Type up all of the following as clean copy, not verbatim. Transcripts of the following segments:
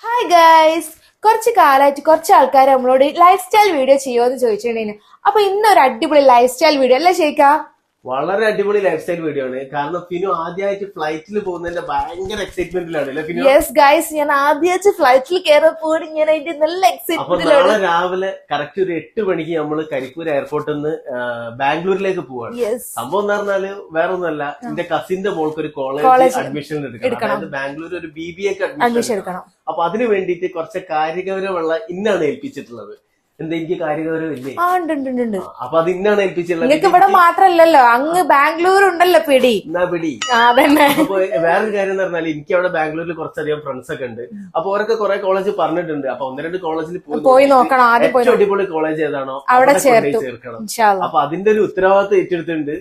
Hi guys, കുറച്ച് കാലമായിട്ട് കുറച്ച് ആൾക്കാർ നമ്മളോട് ലൈഫ് സ്റ്റൈൽ വീഡിയോ ചെയ്യുമോന്ന് ചോദിച്ചിട്ടുണ്ടെങ്കിൽ അപ്പൊ ഇന്നൊരു അടിപൊളി ലൈഫ് സ്റ്റൈൽ വീഡിയോ അല്ലേ ഷെയ്ക്ക? വളരെ അടിപൊളി ലൈഫ് സ്റ്റൈൽ വീഡിയോ ആണ്. കാരണം ഫിനു ആദ്യമായിട്ട് ഫ്ലൈറ്റിൽ പോകുന്നതിന്റെ ഭയങ്കര എക്സൈറ്റ്മെന്റിലാണ്. യെസ് ഗൈസ്, ഞാൻ ആദ്യമായിട്ട് ഫ്ലൈറ്റിൽ കയറപ്പോൾ ഞാൻ അതിന്റെ നല്ല എക്സൈറ്റ്മെന്റിലാണ്. നാളെ രാവിലെ കറക്റ്റ് ഒരു 8 മണിക്ക് നമ്മള് കരിപ്പൂർ എയർപോർട്ടിൽ നിന്ന് ബാംഗ്ലൂരിലേക്ക് പോവാണ്. സംഭവം എന്ന് പറഞ്ഞാല് വേറെ ഒന്നുമല്ല, എന്റെ കസിന്റെ മോൾക്ക് ഒരു കോളേജ് അഡ്മിഷൻ എടുക്കണം. അതായത് ബാംഗ്ലൂർ ഒരു BBA അഡ്മിഷൻ എടുക്കണം. അപ്പൊ അതിന് വേണ്ടിയിട്ട് കുറച്ച് കാര്യഗൗരവമുള്ള ഇന്നാണ് ഏൽപ്പിച്ചിട്ടുള്ളത്. എന്താ എനിക്ക് കാര്യഗൗരവമില്ലേ? അപ്പൊ അത് ഇന്നാണ് ഏൽപ്പിച്ചിട്ടുള്ളത്. നിങ്ങൾക്ക് ഇവിടെ മാത്രല്ലല്ലോ, അങ്ങ് ബാംഗ്ലൂർ ഉണ്ടല്ലോ പിടി. അപ്പൊ വേറൊരു കാര്യം എന്ന് പറഞ്ഞാൽ എനിക്ക് അവിടെ ബാംഗ്ലൂരിൽ കുറച്ചധികം ഫ്രണ്ട്സ് ഒക്കെ ഉണ്ട്. അപ്പൊ അവരൊക്കെ കുറെ കോളേജ് പറഞ്ഞിട്ടുണ്ട്. അപ്പൊ 1-2 കോളേജിൽ പോയി നോക്കണം. ഏറ്റവും അടിപൊളി കോളേജ് ഏതാണോ അവിടെ ചേർക്കണം. അപ്പൊ അതിന്റെ ഒരു ഉത്തരവാദിത്തം ഏറ്റെടുത്തിട്ടുണ്ട്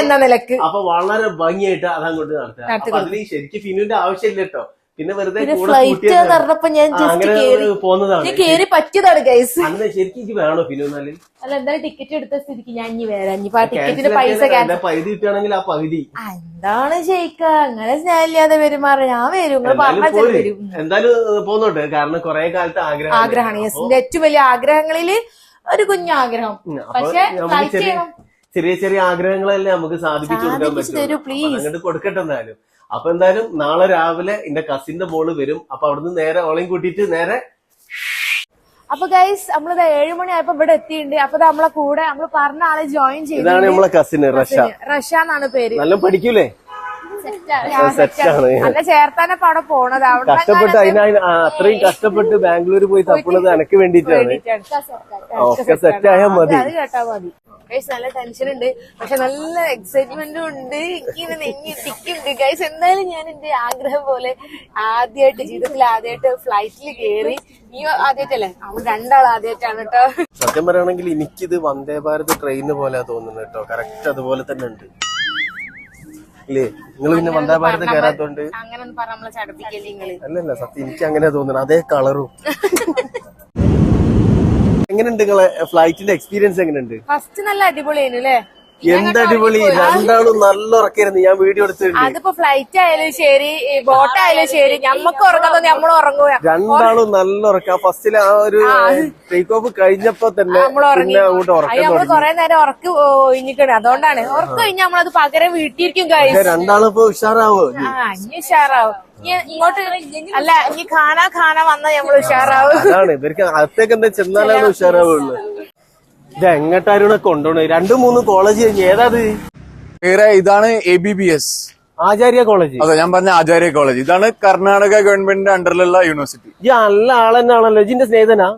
എന്ന നിലക്ക്. അപ്പൊ വളരെ ഭംഗിയായിട്ട് അതങ്ങോട്ട് നടത്തുക. അപ്പൊ അതിന് ശരിക്കും ഫിനുവിന്റെ ആവശ്യമില്ല കേട്ടോ. പിന്നെ വെറുതെ കേറി പറ്റിയതാണ് ഗൈസ്. അന്ന് ശരിക്കും എനിക്ക് വേണോ ഫിനു? എന്നാല് അല്ല, എന്തായാലും ടിക്കറ്റ് എടുത്ത സ്ഥിതിക്ക് ഞാൻ ഇനി വരാം. ടിക്കറ്റിന്റെ പൈസ പകുതി കിട്ടുകയാണെങ്കിൽ ആ പകുതി എന്താണ് ഷെയ്ക്ക അങ്ങനെ സ്നേഹമില്ലാതെ പെരുമാറുക? ഞാൻ വരും, വരും. എന്തായാലും പോന്നോട്ടെ. കാരണം കുറെ കാലത്ത് ആഗ്രഹമാണ്. എന്റെ ഏറ്റവും വലിയ ആഗ്രഹങ്ങളില് ഒരു കുഞ്ഞാഗ്രഹം. പക്ഷെ ചെറിയ ചെറിയ ആഗ്രഹങ്ങളല്ലേ നമുക്ക് സാധിപ്പിച്ചു കൊടുക്കാൻ പറ്റും. അങ്ങോട്ട് കൊടുക്കട്ടെ എന്തായാലും. അപ്പൊ എന്തായാലും നാളെ രാവിലെ എന്റെ കസിന്റെ മോള് വരും. അപ്പൊ അവിടുന്ന് നേരെ ഓളയും കൂട്ടിയിട്ട് നേരെ. അപ്പൊ ഗൈസ്, നമ്മളിത് 7 മണിയായപ്പോ ഇവിടെ എത്തിയിട്ടുണ്ട്. അപ്പൊ നമ്മളെ കൂടെ നമ്മള് പറഞ്ഞ ആളെ ജോയിൻ ചെയ്തു. ഇതാണ് നമ്മളെ കസിന് റഷ എന്നാണ് പേര്. നല്ല പഠിക്കൂലേ? അല്ല, ചേർത്താനപ്പോ അവിടെ പോണത്. കഷ്ടപ്പെട്ട് അത്രയും കഷ്ടപ്പെട്ട് ബാംഗ്ലൂർ പോയി തപ്പുന്നത് എനക്ക് വേണ്ടിട്ടാണ്. ഒക്കെ സെറ്റായാൽ മതി. അത് കേട്ടാ മതി. ഗൈസ്, നല്ല ടെൻഷൻ ഉണ്ട്, പക്ഷെ നല്ല എക്സൈറ്റ്മെന്റും ഉണ്ട്. എനിക്കിങ്ങനെ നെഞ്ഞിട്ടിക്കുണ്ട് ഗൈസ്. എന്തായാലും ഞാൻ എന്റെ ആഗ്രഹം പോലെ ആദ്യമായിട്ട് ജീവിതത്തിൽ ആദ്യമായിട്ട് ഫ്ലൈറ്റിൽ കയറി. നീ ആദ്യമായിട്ടല്ലേ? നമ്മൾ രണ്ടാൾ ആദ്യമായിട്ടാണ് കേട്ടോ. സത്യം പറയുകയാണെങ്കിൽ എനിക്കിത് വന്ദേ ഭാരത് ട്രെയിന് പോലെ തോന്നുന്നു കേട്ടോ. കറക്റ്റ് അതുപോലെ തന്നെ ഉണ്ട് ഇല്ലേ? നിങ്ങൾ പിന്നെ വന്ദേ ഭാരത് കയറാത്തോണ്ട് അങ്ങനൊന്നും പറഞ്ഞ നമ്മളെ ചടപ്പിക്കല്ലേ നിങ്ങള്? അല്ലല്ല, സത്യം എനിക്ക് അങ്ങനെ തോന്നുന്നു. അതേ കളറും. എങ്ങനെയുണ്ട് നിങ്ങളെ ഫ്ലൈറ്റിന്റെ എക്സ്പീരിയൻസ്? എങ്ങനെയുണ്ട്? ഫസ്റ്റ് നല്ല അടിപൊളിയായിരുന്നു അല്ലേ? എന്ത് അടിപൊളി! രണ്ടാളും നല്ല ഉറക്കായിരുന്നു. ഞാൻ വീഡിയോ എടുത്തിട്ടുണ്ട്. അതിപ്പോ ഫ്ലൈറ്റ് ആയാലും ശരി, ബോട്ട് ആയാലും ശരി, ഞമ്മക്ക് ഉറങ്ങാൻ നമ്മൾ ഉറങ്ങുക. രണ്ടാളും നല്ല ഉറക്ക. ഫസ്റ്റില് ആ ഒരു ടേക്ക് ഓഫ് കഴിഞ്ഞപ്പോ തന്നെ അങ്ങോട്ട് നമ്മള് കൊറേ നേരം ഉറക്ക് ഒഴിഞ്ഞിക്കണേ. അതുകൊണ്ടാണ് ഉറക്കം കഴിഞ്ഞാൽ നമ്മളത് പകരം വീട്ടിയിരിക്കും കാര്യം. രണ്ടാളും ഇപ്പൊ ഉഷാറാവോ? ഇനി ഉഷാറാവും. ഇങ്ങോട്ട് അല്ല, ഇനി ഖാന വന്നാൽ നമ്മൾ ഉഷാറാവും. അതാണ് ഇവർക്ക് അകത്തേക്ക് എന്താ ചെന്നാലാണ് ഉഷാറാവുള്ളൂ. ഇത് എങ്ങോട്ടാരും കൊണ്ടുപോണേ? 2-3 കോളേജ് കഴിഞ്ഞ് ഏതാത്? ഇതാണ് ABBS ആചാര്യ കോളേജ്. അതെ, ഞാൻ പറഞ്ഞ ആചാര്യ കോളേജ്. ഇതാണ് കർണാടക ഗവൺമെന്റിന്റെ അണ്ടറിലുള്ള യൂണിവേഴ്സിറ്റി. ഈ നല്ല ആളെന്നാണല്ലോ. ഇതിന്റെ സ്നേഹിതനാ?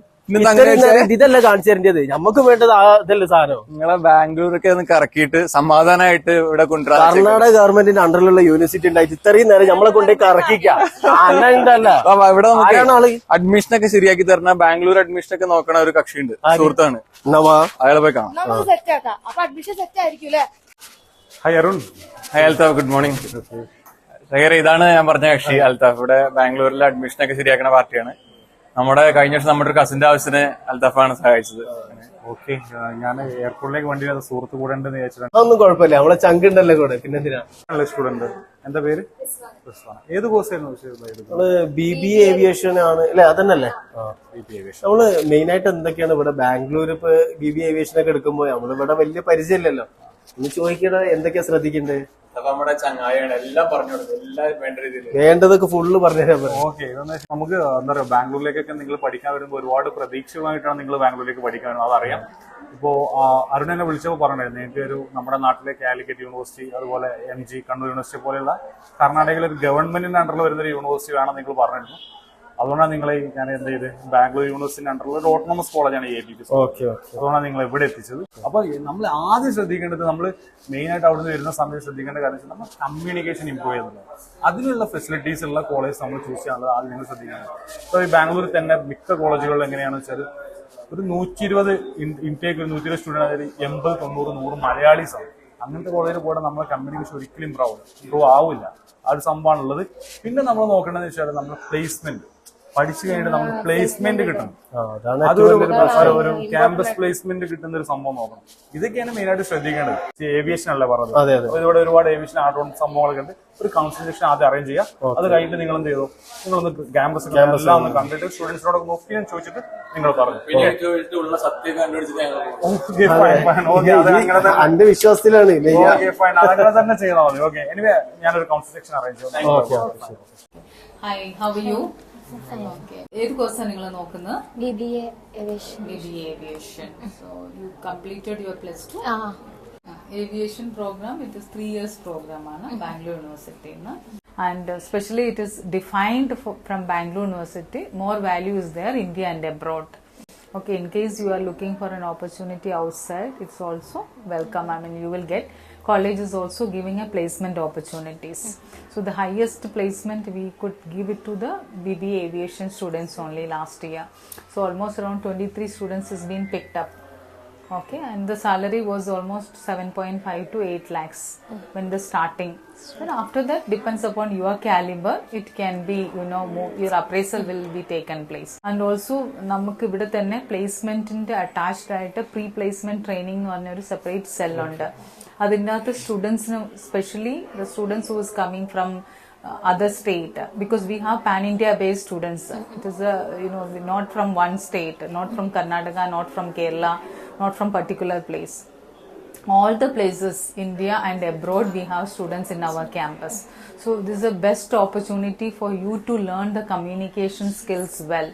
ഇതല്ലേ കാണിച്ചു തരേണ്ടത്? നമുക്ക് വേണ്ടത് ഇതല്ലേ സാധനം. നിങ്ങളെ ബാംഗ്ലൂരൊക്കെ ഒന്ന് കറക്കിയിട്ട് സമാധാനമായിട്ട് ഇവിടെ കൊണ്ടുവരാം. കർണാടക ഗവൺമെന്റിന്റെ അണ്ടറിലുള്ള യൂണിവേഴ്സിറ്റി ഉണ്ടായിട്ട് ഇത്രയും നേരം നമ്മളെ കൊണ്ടേ കറക്കിക്കാം. ഇവിടെ നമുക്ക് അഡ്മിഷനൊക്കെ ശരിയാക്കി തരുന്ന ബാംഗ്ലൂർ അഡ്മിഷനൊക്കെ നോക്കണ ഒരു കക്ഷിയുണ്ട്, സുഹൃത്താണ്. അയാളെ പോയി കാണാം. Hi Arun. Hi Althaf, good morning. ഇതാണ് ഞാൻ പറഞ്ഞ കക്ഷി അൽതാഫ്. ഇവിടെ ബാംഗ്ലൂരിലെ അഡ്മിഷനൊക്കെ ശരിയാക്കുന്ന പാർട്ടിയാണ്. നമ്മുടെ കഴിഞ്ഞ വർഷം നമ്മുടെ ഒരു കസിന്റെ ആവശ്യത്തിന് അൽതാഫാണ് സഹായിച്ചത്. ഓക്കെ, ഞാൻ എയർപോർട്ടിലേക്ക് വണ്ടി സുഹൃത്ത് കൂടെ ഉണ്ടെന്ന് വിചാരിച്ചിട്ടുണ്ട്. അതൊന്നും കുഴപ്പമില്ല, നമ്മളെ ചങ്കുണ്ടല്ലോ കൂടെ. പിന്നെ എന്തിനാ സ്റ്റുഡന്റ്. എന്താ പേര്? ഏത് കോഴ്സ് ആയിരുന്നു? നമ്മള് BBA ഏവിയേഷൻ ആണ് അല്ലെ? അതന്നല്ലേ നമ്മള് മെയിൻ ആയിട്ട് എന്തൊക്കെയാണ് ഇവിടെ ബാംഗ്ലൂർ ഇപ്പൊ BBA ഏവിയേഷൻ ഒക്കെ എടുക്കുമ്പോ നമ്മളിവിടെ വലിയ പരിചയമില്ലല്ലോ. ഒന്ന് ചോദിക്കണ എന്തൊക്കെയാ ശ്രദ്ധിക്കണ്ടേ? നമ്മുടെ ചങ്ങായാണ് എല്ലാം പറഞ്ഞു കൊടുക്കും. എല്ലാം വേണ്ട രീതിയിൽ വേണ്ടതൊക്കെ ഫുള്ള് പറഞ്ഞുതരാൻ പറ്റും. ഓക്കെ, നമുക്ക് എന്താ പറയുക, ബാംഗ്ലൂരിലേക്കൊക്കെ നിങ്ങൾ പഠിക്കാൻ വരുമ്പോൾ ഒരുപാട് പ്രതീക്ഷയുമായിട്ടാണ് നിങ്ങൾ ബാംഗ്ലൂരിലേക്ക് പഠിക്കാൻ വരുന്നത്, അതറിയാം. ഇപ്പോ അരുൺ എന്നെ വിളിച്ചപ്പോൾ പറഞ്ഞിരുന്നു എനിക്ക് നമ്മുടെ നാട്ടിലെ കാലിക്കറ്റ് യൂണിവേഴ്സിറ്റി, അതുപോലെ MG കണ്ണൂർ യൂണിവേഴ്സിറ്റി പോലെയുള്ള കർണാടകയിലെ ഒരു ഗവൺമെന്റിന്റെ അണ്ടറിൽ വരുന്ന ഒരു യൂണിവേഴ്സിറ്റി വേണം നിങ്ങൾ പറഞ്ഞിരുന്നു. അതുകൊണ്ടാണ് നിങ്ങളെ ഞാൻ എന്ത് ചെയ്ത് ബാംഗ്ലൂർ യൂണിവേഴ്സിറ്റി അണ്ടറിൽ ഒരു ഓട്ടോണമസ് കോളേജാണ് ABBS. അതുകൊണ്ടാണ് നിങ്ങൾ ഇവിടെ എത്തിച്ചത്. അപ്പൊ നമ്മൾ ആദ്യം ശ്രദ്ധിക്കേണ്ടത്, നമ്മൾ മെയിൻ ആയിട്ട് അവിടുന്ന് വരുന്ന സമയത്ത് ശ്രദ്ധിക്കേണ്ട കാര്യം വെച്ചാൽ നമ്മൾ കമ്മ്യൂണിക്കേഷൻ ഇംപ്രൂവ് ചെയ്യുന്നത്. അതിനുള്ള ഫെസിലിറ്റീസ് ഉള്ള കോളേജ് നമ്മൾ ചൂസ് ചെയ്യാനുള്ളത് ആദ്യം നിങ്ങൾ ശ്രദ്ധിക്കുന്നത്. ഇപ്പോൾ ഈ ബാംഗ്ലൂരിൽ തന്നെ മിക്ക കോളേജുകളിൽ എങ്ങനെയാണെന്ന് വെച്ചാൽ ഒരു 120 ഇൻടേക്ക്, 120 സ്റ്റുഡന്റ്, അതായത് 80, 90, 100 മലയാളീസ് ആണ്. അങ്ങനത്തെ കോളേജിൽ പോയിട്ട് നമ്മളെ കമ്മ്യൂണിക്കേഷൻ ഒരിക്കലും ഇമ്പ്രൂവ് ആവില്ല. ആ ഒരു സംഭവമാണുള്ളത്. പിന്നെ നമ്മൾ നോക്കേണ്ടതെന്ന് വെച്ചാൽ നമ്മുടെ പ്ലേസ്മെന്റ്. പഠിച്ചു കഴിഞ്ഞിട്ട് നമുക്ക് പ്ലേസ്മെന്റ് കിട്ടും. അതാണ് ഒരു ക്യാമ്പസ് പ്ലേസ്മെന്റ് കിട്ടുന്ന ഒരു സംഭവം നോക്കണം. ഇതൊക്കെയാണ് മെയിൻ ആയിട്ട് ശ്രദ്ധിക്കേണ്ടത്. ഏവിയേഷൻ അല്ല പറഞ്ഞത്, ഇവിടെ ഒരുപാട് ഏവിയേഷൻ ആഡ് ഓൺ സംഭവങ്ങളൊക്കെ ഉണ്ട്. ഒരു കൺസൾട്ടേഷൻ ആദ്യം അറേഞ്ച് ചെയ്യുക. അത് കഴിഞ്ഞിട്ട് നിങ്ങൾ എന്ത് ചെയ്തു, നിങ്ങളൊന്ന് ക്യാമ്പസ് എല്ലാം ഒന്ന് കണ്ടിട്ട് സ്റ്റുഡൻസിനോട് ഒപ്പീനിയൻ ചോദിച്ചിട്ട് നിങ്ങൾ പറഞ്ഞു. അന്ധവിശ്വാസത്തിലാണ് അതങ്ങനെ തന്നെ ചെയ്താൽ മതി. ഓക്കെ, എനിവേ ഞാനൊരു കൺസൾട്ടേഷൻ അറേഞ്ച് ചെയ്യാം. Hi, how are you? Okay, ഏത് കോഴ്സാണ് നിങ്ങൾ നോക്കുന്നത്? BBA Aviation. BBA Aviation. So you completed your +2? Aviation program, it is 3 years program ആണ് Bangalore university. And especially it is defined from Bangalore University. More value is there, India and abroad. Okay, in case you are looking for an opportunity outside, it's also welcome. I mean, you will get. College is also giving a placement opportunities. So the highest placement we could give it to the BBA Aviation students only last year. So almost around 23 students has been picked up. Okay, and the salary was almost 7.5 to 8 lakhs when the starting. Then after that, depends upon your caliber, it can be, you know, more, your appraisal will be taken place. And also നമുക്ക് ഇവിടെ തന്നെ പ്ലേസ്മെന്റിന്റെ attached ആയിട്ട് pre placement training എന്ന് പറഞ്ഞ ഒരു separate cell ഉണ്ട്. അതിൻ്റെ അകത്ത് സ്റ്റുഡൻസിന്, specially the students who is coming from other state, because we have pan India based students. It is not from one state, not from Karnataka, not from Kerala, not from particular place. All the places, India and abroad, we have students in our campus. So this is the best opportunity for you to learn the communication skills well.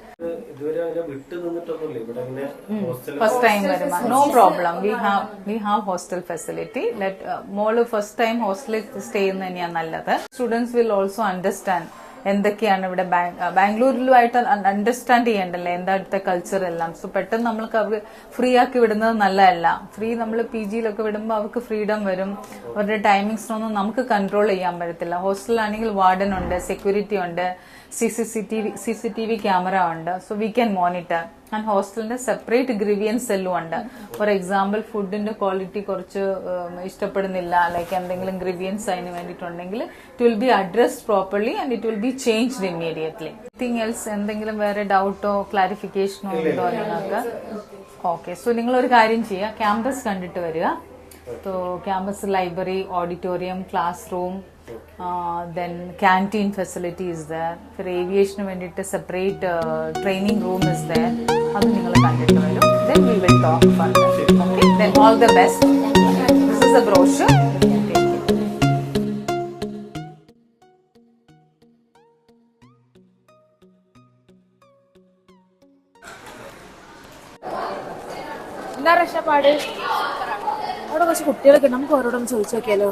First time varuma, no problem. We have hostel facility. Let more first time hostel stay in nallathu. Students will also understand എന്തൊക്കെയാണ് ഇവിടെ ബാംഗ്ലൂരിലുമായിട്ട് understand ചെയ്യണ്ടല്ലേ എന്താ ഇവിടുത്തെ culture എല്ലാം. So പെട്ടെന്ന് നമ്മൾക്ക് അവർക്ക് free ആക്കി വിടുന്നത് നല്ലതല്ല. ഫ്രീ നമ്മൾ PG യിലൊക്കെ വിടുമ്പോൾ അവർക്ക് ഫ്രീഡം വരും. അവരുടെ ടൈമിങ്സിനൊന്നും നമുക്ക് കൺട്രോൾ ചെയ്യാൻ പറ്റത്തില്ല. ഹോസ്റ്റലിലാണെങ്കിൽ വാർഡൻ ഉണ്ട്, സെക്യൂരിറ്റി ഉണ്ട്, CCTV ക്യാമറ ഉണ്ട്. So we can monitor. And ഹോസ്റ്റലിന്റെ സെപ്പറേറ്റ് ഗ്രീവിയൻസ് സെല്ലും ഉണ്ട്. ഫോർ എക്സാമ്പിൾ ഫുഡിന്റെ ക്വാളിറ്റി കുറച്ച് ഇഷ്ടപ്പെടുന്നില്ല, ലൈക്ക് എന്തെങ്കിലും ഗ്രീവിയൻസ് അതിന് വേണ്ടിയിട്ടുണ്ടെങ്കിൽ it will be addressed properly and it will be changed immediately. Anything else, എന്തെങ്കിലും വേറെ ഡൗട്ടോ ക്ലാരിഫിക്കേഷനോ ഉണ്ടോ നിങ്ങൾക്ക്? ഓക്കെ, സോ നിങ്ങളൊരു കാര്യം ചെയ്യുക, ക്യാമ്പസ് കണ്ടിട്ട് വരിക. So campus library, auditorium, classroom, then canteen facility is there. For aviation vendite separate training room is there. Adu ningal kandittu varum. Then we will talk further. Okay, then all the best. This is a brochure. എന്താ രക്ഷപ്പാട്? അവിടെ കുറച്ച് കുട്ടികളൊക്കെ നമുക്ക് ഓരോടൊന്ന് ചോദിച്ചു നോക്കിയാലോ?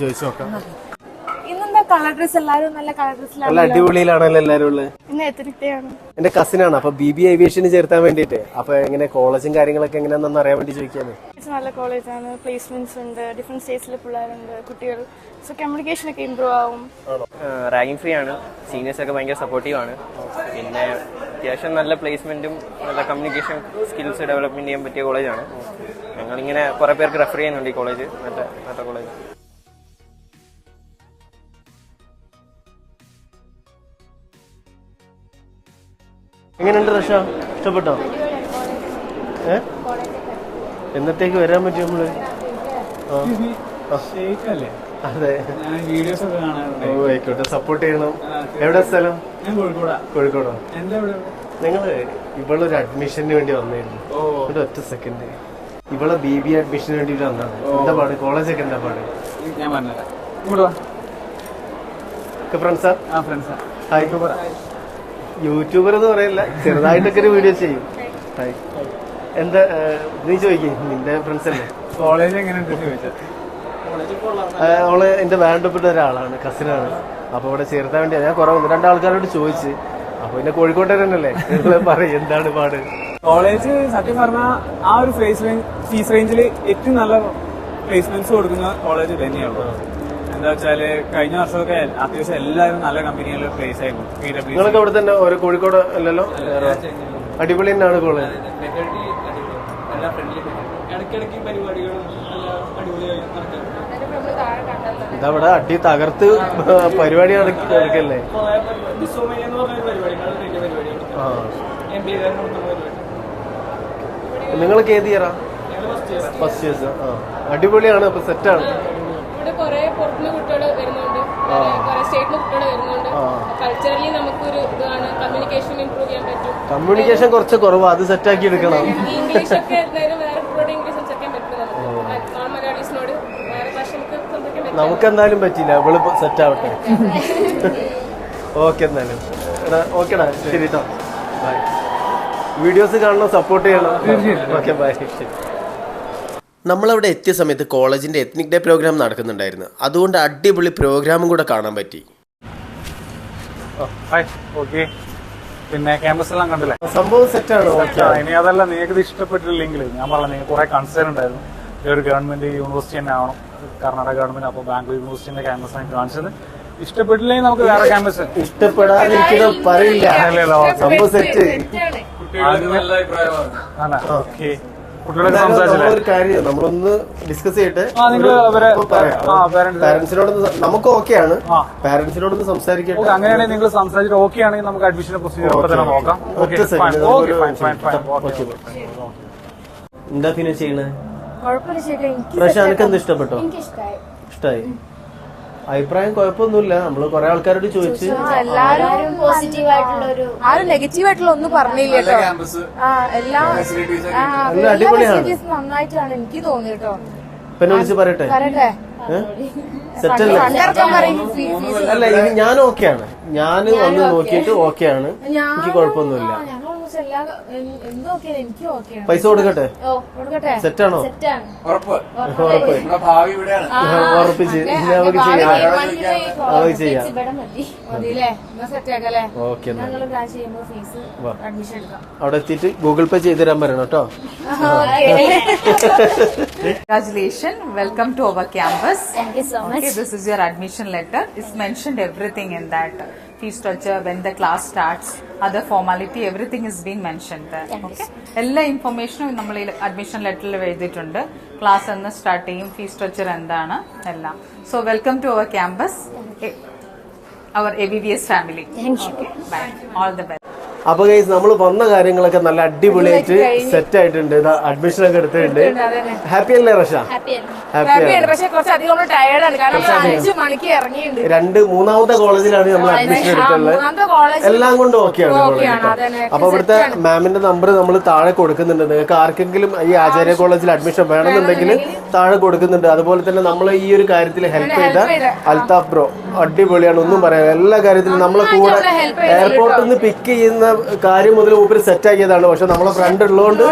ചോദിച്ചു നോക്കാം. ഇന്നെന്താ കളർ ഡ്രസ്? എല്ലാരും നല്ല കളർ ഡ്രസ്സിലാണ്, നല്ല അടിപൊളിയിലാണല്ലോ എല്ലാരും ഉള്ളത്. ഇന്ന് എത്രയാണ്? എന്റെ കസിനാണ്, അപ്പൊ BBA ഏവിയേഷന് ചേർത്താൻ വേണ്ടിട്ട്. അപ്പൊ എങ്ങനെ കോളേജും കാര്യങ്ങളൊക്കെ എങ്ങനെയാണെന്ന് അറിയാൻ വേണ്ടി ചോദിക്കാണ്. നല്ല കോളേജാണ്, പ്ലേസ്മെന്റ്സ് ഉണ്ട്, ഡിഫറെന്റ് സ്റ്റേറ്റ്സിലെ പിള്ളേരുണ്ട്, കുട്ടികൾ. സോ കമ്മ്യൂണിക്കേഷൻ ഒക്കെ ഇമ്പ്രൂവ് ആവും. റാഗിംഗ് ഫ്രീ ആണ്, സീനിയേഴ്സ് ഒക്കെ ഭയങ്കര സപ്പോർട്ടീവ് ആണ്. പിന്നെ അത്യാവശ്യം നല്ല പ്ലേസ്മെന്റും നല്ല കമ്മ്യൂണിക്കേഷൻ സ്കിൽസ് ഡെവലപ്മെന്റ് ചെയ്യാൻ പറ്റിയ കോളേജാണ്. ഞങ്ങളിങ്ങനെ കുറെ പേർക്ക് റെഫർ ചെയ്യുന്നുണ്ട് ഈ കോളേജ്, നല്ല കോളേജ്. എങ്ങനെയുണ്ട് റഷ? ഇഷ്ടപ്പെട്ടോ? എന്നത്തേക്ക് വരാൻ പറ്റും നമ്മള്? അതെ, ഓ ആയിക്കോട്ടെ, സപ്പോർട്ട് ചെയ്യണം. എവിടെ സ്ഥലം? കോഴിക്കോടോ? ഞങ്ങള് ഇവളൊരു അഡ്മിഷന് വേണ്ടി വന്നായിരുന്നു. ഇവിടെ ഒറ്റ സെക്കൻഡ്, ഇവളെ BBA അഡ്മിഷന് വേണ്ടി വന്നതാണ്. എന്താ പാട്? കോളേജൊക്കെ എന്താ പാട്? ഫ്രണ്ട്സാ? ഹായ്. യൂട്യൂബർ എന്ന് പറയില്ല, ചെറുതായിട്ടൊക്കെ ഒരു വീഡിയോ ചെയ്യും. ഹായ്. എന്താ നീ ചോദിക്കും, നിന്റെ ഫ്രണ്ട്സ് അല്ലേ? കോളേജ് എങ്ങനെയുണ്ട് ചോദിച്ചാൽ? അവള് എന്റെ വേണ്ടപ്പെട്ട ഒരാളാണ്, കസിനാണ്. അപ്പൊ ഇവിടെ ചേർത്താൻ വേണ്ടി ഞാൻ കുറെ 1-2 ആൾക്കാരോട് ചോദിച്ചു. അപ്പൊ പിന്നെ കോഴിക്കോട്ടുകാരനല്ലേ, പറയും എന്താണ് പാട്? കോളേജ് സത്യം പറഞ്ഞാൽ ആ ഒരു ഫീസ് റേഞ്ചിൽ ഏറ്റവും നല്ല പ്ലേസ്മെന്റ്സ് കൊടുക്കുന്ന കോളേജ് തന്നെയാണ്. എന്താ വെച്ചാല് കഴിഞ്ഞ വർഷമൊക്കെ അത്യാവശ്യം എല്ലാവരും നല്ല കമ്പനികളിൽ പ്ലേസ് ആയിരുന്നു. നിങ്ങളൊക്കെ അവിടെ തന്നെ ഓരോ കോഴിക്കോട് അല്ലല്ലോ? അടിപൊളി തന്നെയാണ് കോളേജ്. ഇതവിടെ അടി തകർത്ത് പരിപാടി നടക്കല്ലേ? നിങ്ങൾക്ക് ഏത് ഇയറാ? First years. അടിപൊളിയാണ്, അപ്പൊ സെറ്റാണ്. ഇവിടെ കുറെ പുറത്തുനിന്ന് കുട്ടികൾ വരുന്നുണ്ട്, കുറെ സ്റ്റേറ്റിൽ കുട്ടികൾ വരുന്നുണ്ട്. കൾച്ചറലി നമുക്കൊരു ഇതാണ്, കമ്മ്യൂണിക്കേഷൻ ഇംപ്രൂവ് ചെയ്യാൻ പറ്റും. കമ്മ്യൂണിക്കേഷൻ കുറച്ച് കുറവാ, അത് സെറ്റാക്കി എടുക്കണം. ഇംഗ്ലീഷ് ഒക്കെ എന്തായാലും വേറെ കുട്ടിയോട് ഇംഗ്ലീഷ് സംസാരിക്കാൻ പറ്റും നമുക്ക്. നോൺ മലയാളീസിനോട് വേറെ ഭാഷ നമുക്ക് സംസാരിക്കാൻ പറ്റും. നമുക്ക് എന്തായാലും പറ്റില്ല, അവള് സെറ്റ് ആവട്ടെ. ഓക്കെ എന്നാലും ഓക്കെടാ, ശരി കേട്ടോ, ബൈ. വീഡിയോസ് കാണണം, സപ്പോർട്ട് ചെയ്യണം. Okay bye. നമ്മളവിടെ എത്തിയ സമയത്ത് കോളേജിന്റെ എത്നിക് ഡേ പ്രോഗ്രാം നടക്കുന്നുണ്ടായിരുന്നു. അതുകൊണ്ട് അടിപൊളി പ്രോഗ്രാമും കൂടെ കാണാൻ പറ്റി. പിന്നെ ക്യാമ്പസ് എല്ലാം കണ്ടില്ലേ, സംഭവം സെറ്റാണ്. ഇനി അതല്ല, നിങ്ങൾക്ക് ഇത് ഇഷ്ടപ്പെട്ടില്ലെങ്കിൽ ഞാൻ പറഞ്ഞ നിങ്ങൾക്ക് കുറെ കൺസേൺ ഉണ്ടായിരുന്നു. ഒരു ഗവൺമെന്റ് യൂണിവേഴ്സിറ്റി തന്നെ ആവണം, കർണാടക ഗവൺമെന്റ്. അപ്പോൾ ബാംഗ്ലൂർ യൂണിവേഴ്സിറ്റിന്റെ ക്യാമ്പസ് ആണ് കാണിച്ചത്. ഇഷ്ടപ്പെട്ടില്ലെങ്കിൽ നമുക്ക് വേറെ ക്യാമ്പസ്. ഇഷ്ടപ്പെടാതിരിക്കണം പറയില്ല, സംഭവം സെറ്റ്. ഓക്കെ, കുട്ടികളൊക്കെ സംസാരിച്ചില്ലേ? ഒരു കാര്യം നമ്മളൊന്ന് ഡിസ്കസ് ചെയ്യട്ടെ. പാരന്റ്സിനോട് നമുക്ക് ഓക്കെയാണ്, പാരന്റ്സിനോടൊന്ന് സംസാരിക്കട്ടെ. അങ്ങനെയാണെങ്കിൽ നിങ്ങൾ സംസാരിച്ചിട്ട് ഓക്കെ ആണെങ്കിൽ നമുക്ക് അഡ്മിഷൻ പ്രൊസീജിയർ തന്നെ നോക്കാം. എന്താ പിന്നെ ചെയ്യണേ? പക്ഷെ എനിക്ക് എന്ത് ഇഷ്ടപ്പെട്ടോ? ഇഷ്ടായി. അഭിപ്രായം കുഴപ്പമൊന്നുമില്ല. നമ്മള് കുറെ ആൾക്കാരോട് ചോദിച്ചു, എല്ലാരും ആരും നെഗറ്റീവ് ആയിട്ടുള്ള ഒന്നും പറഞ്ഞില്ല കേട്ടോ. നന്നായിട്ടാണ് എനിക്ക് തോന്നി കേട്ടോ. പിന്നെ വിളിച്ച് പറയട്ടെ, സെറ്റല്ലേ? അല്ല, ഇനി ഞാൻ ഓക്കെയാണ്, ഞാൻ വന്ന് നോക്കിയിട്ട് ഓക്കെയാണ്, എനിക്ക് കുഴപ്പമൊന്നുമില്ല. പൈസ കൊടുക്കട്ടെ? സെറ്റാണോ? ഉറപ്പിച്ച് നമുക്ക് ചെയ്യാം. ഓക്കെ, അവിടെ എത്തിയിട്ട് ഗൂഗിൾ പേ ചെയ്ത് തരാൻ പറയണം കേട്ടോ. Congratulations, welcome to our campus. Thank you so much. Okay, this is your admission letter. It's mentioned everything in that. Fee structure, when the class starts, other formality, everything is being mentioned there. Okay. എല്ലാ ഇൻഫർമേഷനും നമ്മൾ admission ലെറ്ററിൽ എഴുതിയിട്ടുണ്ട്. Class എന്ന് start ചെയ്യും, ഫീ structure എന്താണ് എല്ലാം. So welcome to our campus, our ABVS family. Bye, all the best. അപ്പൊ guys, നമ്മൾ വന്ന കാര്യങ്ങളൊക്കെ നല്ല അടിപൊളിയായിട്ട് സെറ്റ് ആയിട്ടുണ്ട്. അഡ്മിഷൻ ഒക്കെ എടുത്തിട്ടുണ്ട്. ഹാപ്പി അല്ലേ റഷ? മൂന്നാമത്തെ കോളേജിലാണ് നമ്മൾ അഡ്മിഷൻ എടുത്തുള്ളത്. എല്ലാം കൊണ്ടും ഓക്കെയാണ്. അപ്പൊ ഇവിടുത്തെ മാമിന്റെ നമ്പർ നമ്മൾ താഴെ കൊടുക്കുന്നുണ്ട്. നിങ്ങൾക്ക് ആർക്കെങ്കിലും ഈ ആചാര്യ കോളേജിൽ അഡ്മിഷൻ വേണമെന്നുണ്ടെങ്കിൽ താഴെ കൊടുക്കുന്നുണ്ട്. അതുപോലെ തന്നെ നമ്മൾ ഈ ഒരു കാര്യത്തിൽ ഹെൽപ്പ് ചെയ്ത അൽതാഫ് ബ്രോ അടിപൊളിയാണ്, ഒന്നും പറയാം. എല്ലാ കാര്യത്തിലും നമ്മളെ കൂടെ എയർപോർട്ടിൽ നിന്ന് പിക്ക് ചെയ്യുന്ന കാര്യം മുതൽ ഊപ്പര് സെറ്റ് ആക്കിയതാണ്. പക്ഷെ നമ്മളെ ഫ്രണ്ട് ഉള്ളതുകൊണ്ട്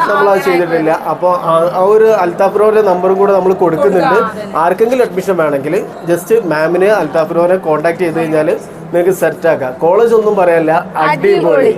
നമ്മൾ അത് ചെയ്തിട്ടില്ല. അപ്പോൾ ആ ഒരു അൽതാഫ് ബ്രോയുടെ നമ്പറും കൂടെ നമ്മൾ കൊടുക്കുന്നുണ്ട്. ആർക്കെങ്കിലും അഡ്മിഷൻ വേണമെങ്കിൽ ജസ്റ്റ് മാമിനെ അൽതാഫ് ബ്രോനെ കോൺടാക്ട് ചെയ്ത് കഴിഞ്ഞാൽ നിങ്ങൾക്ക് സെറ്റ് ആക്കാം. കോളേജ് ഒന്നും പറയാനില്ല, അടിപൊളി.